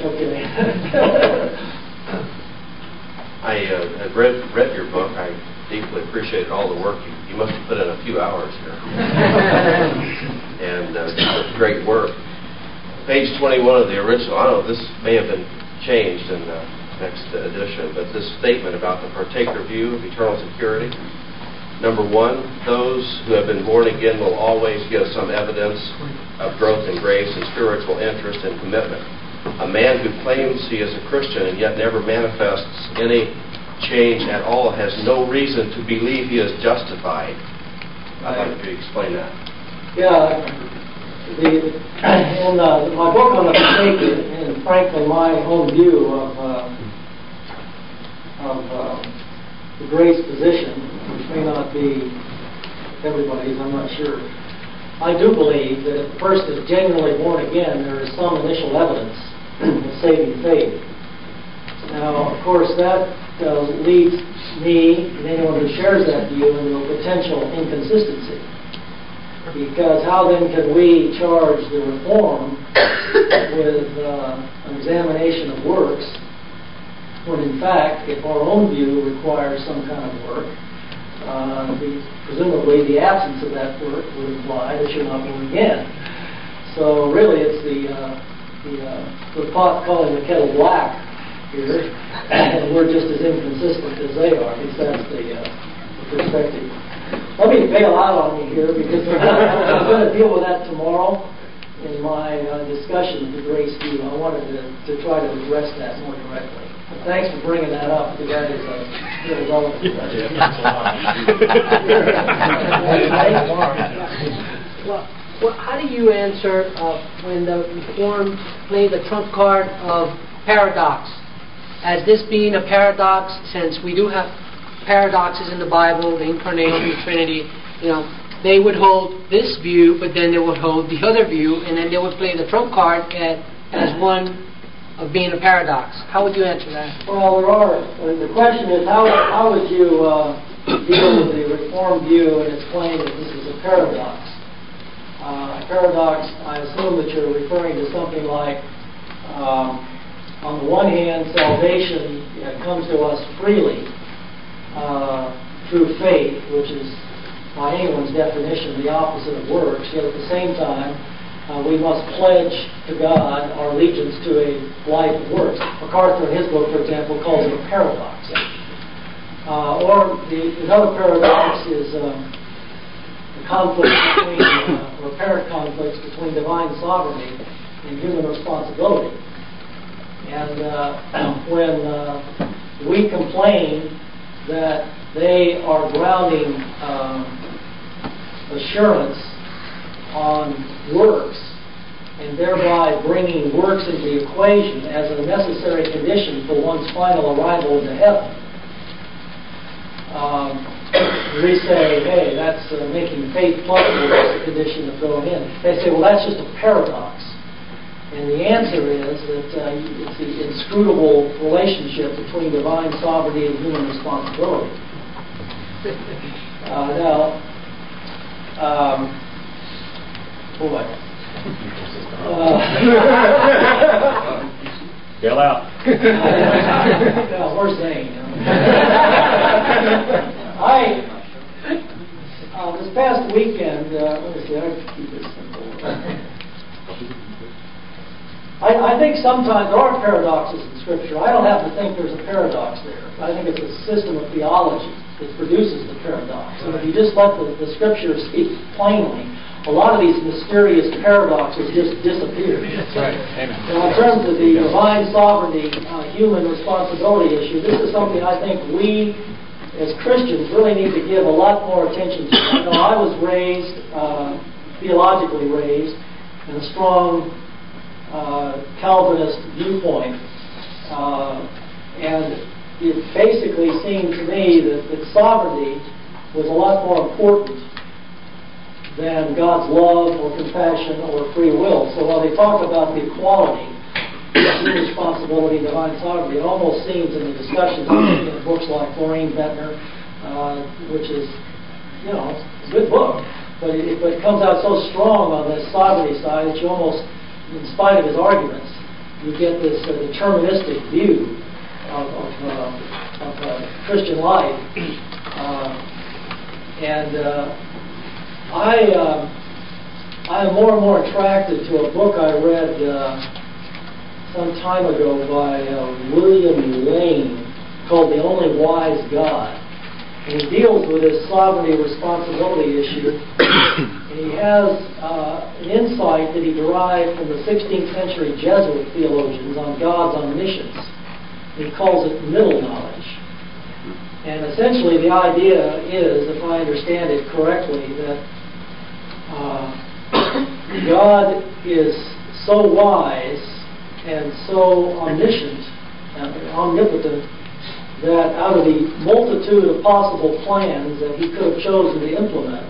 Okay. I've read your book. I deeply appreciated all the work. You must have put in a few hours here. And it's great work. Page 21 of the original, I don't know, this may have been changed in the next edition, but this statement about the partaker view of eternal security. Number one, those who have been born again will always give some evidence of growth in grace and spiritual interest and commitment. A man who claims he is a Christian and yet never manifests any change at all has no reason to believe he is justified. I'd like you to explain that. Yeah, in my book on the partaker, and frankly my own view of the grace position, which may not be everybody's, I'm not sure. I do believe that if a person is genuinely born again, there is some initial evidence of saving faith. Now, of course, that leads me and anyone who shares that view into a potential inconsistency. Because how then can we charge the reform with an examination of works when in fact, if our own view requires some kind of work, presumably the absence of that work would imply that you're not born again. So really it's the pot calling the kettle black here, and we're just as inconsistent as they are. At least that's the perspective. Let me bail out on you here because I'm going to deal with that tomorrow in my discussion of the grace view. I wanted to try to address that more directly. But thanks for bringing that up. The guy is really relevant. Well, how do you answer when the Reformed play the trump card of paradox? As this being a paradox, since we do have paradoxes in the Bible, the incarnation, the Trinity, they would hold this view, but then they would hold the other view, and then they would play the trump card as one of being a paradox. How would you answer that? Well, the question is, how would you deal with the Reformed view and its claim that this is a paradox? A paradox, I assume that you're referring to something like, on the one hand, salvation comes to us freely through faith, which is, by anyone's definition, the opposite of works. Yet at the same time, we must pledge to God our allegiance to a life of works. MacArthur, in his book, for example, calls it a paradox. Another paradox is the conflict between, or apparent conflicts between divine sovereignty and human responsibility. And when we complain that they are grounding assurance on works and thereby bringing works into the equation as a necessary condition for one's final arrival into heaven, we say, hey, that's making faith plausible as a condition of going in. They say, well, that's just a paradox. And the answer is that it's the inscrutable relationship between divine sovereignty and human responsibility. Bail out. Where's Zane? This past weekend, let me see, I have to keep this simple. I think sometimes there are paradoxes in Scripture. I don't have to think there's a paradox there. I think it's a system of theology that produces the paradox. And if you just let the Scripture speak plainly, a lot of these mysterious paradoxes just disappear. That's right. Amen. Now, in terms of the divine sovereignty, human responsibility issue, this is something I think we, as Christians, really need to give a lot more attention to. I was raised, theologically raised, in a strong Calvinist viewpoint, and it basically seemed to me that sovereignty was a lot more important than God's love or compassion or free will. So while they talk about the equality, human responsibility, divine sovereignty, it almost seems in the discussions in books like Maureen Ventnor, which is, it's a good book, but it comes out so strong on the sovereignty side that you almost, in spite of his arguments, you get this deterministic view of Christian life. I am more and more attracted to a book I read some time ago by William Lane called The Only Wise God. And he deals with this sovereignty responsibility issue. And he has an insight that he derived from the 16th century Jesuit theologians on God's omniscience. He calls it middle knowledge. And essentially the idea is, if I understand it correctly, that God is so wise and so omniscient and omnipotent that out of the multitude of possible plans that he could have chosen to implement,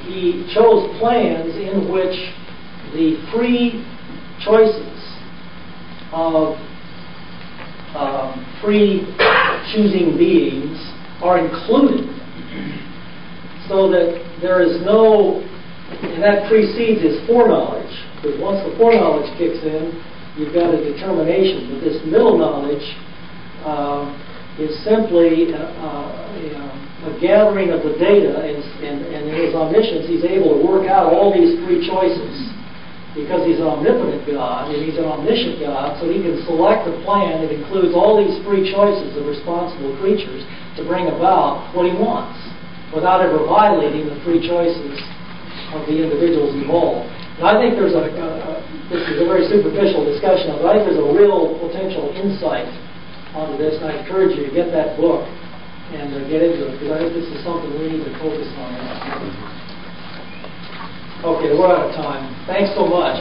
he chose plans in which the free choices of free choosing beings are included, so that there is no, and that precedes his foreknowledge, because once the foreknowledge kicks in, you've got a determination. But this middle knowledge is simply a gathering of the data, and in his omniscience, he's able to work out all these free choices, because he's an omnipotent God, and he's an omniscient God, so he can select a plan that includes all these free choices of responsible creatures to bring about what he wants, without ever violating the free choices of the individuals involved. And I think there's this is a very superficial discussion of it. I think there's a real potential insight onto this, and I encourage you to get that book and get into it, because I think this is something we need to focus on. Okay, we're out of time. Thanks so much.